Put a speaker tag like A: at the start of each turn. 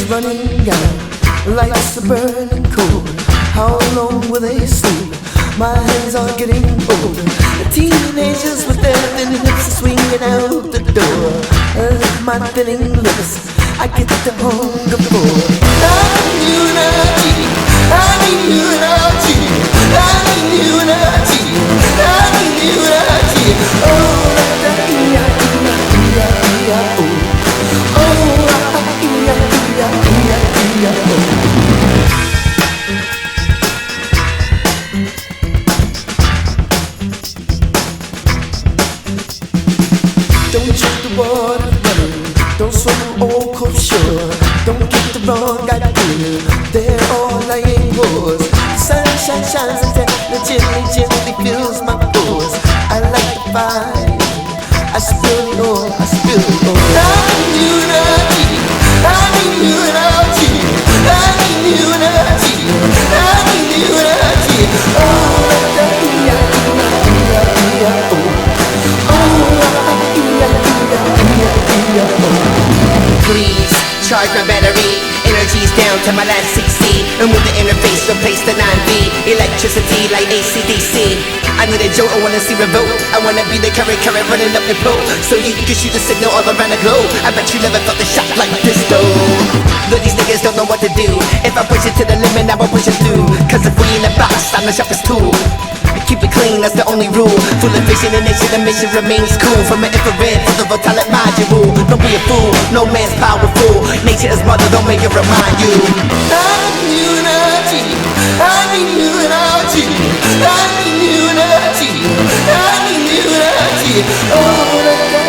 A: Running down, lights are burning cold. How long will they sleep? My hands are getting old. The teenagers with their thin hips are swinging out the door. I lick my thinning lips, I get the hunger for. I need unity, I need unity, I need unity, I need unity. Oh, don't check the water running, don't swim all cold shore. Don't get the wrong idea, they're all lying whores. The sunshine shines and the gently fills my pores. I like the fire, I spill the oil, I spill the oil. I need unity, I need unity, I need unity, I need unity. Oh,
B: please charge my battery. Energy's down to my last 60. Remove the interface, replace the 9V. Electricity like AC/DC. I need a jolt, I wanna see revolt. I wanna be the current running up the pole, so you can shoot a signal all around the globe. I bet you never felt a shock like this though. But these niggas don't know what to do. If I push it to the limit, I will push it through. Cause if we in the box, I'm the sharpest tool. Keep it clean, that's the only rule. Full of vision and nation, the mission remains cool. From an infrared to the voltaic module. Don't be a fool, no man's powerful. Nature is mother, don't make it remind you.
A: I need unity, I need unity, I need unity, I need unity. Oh,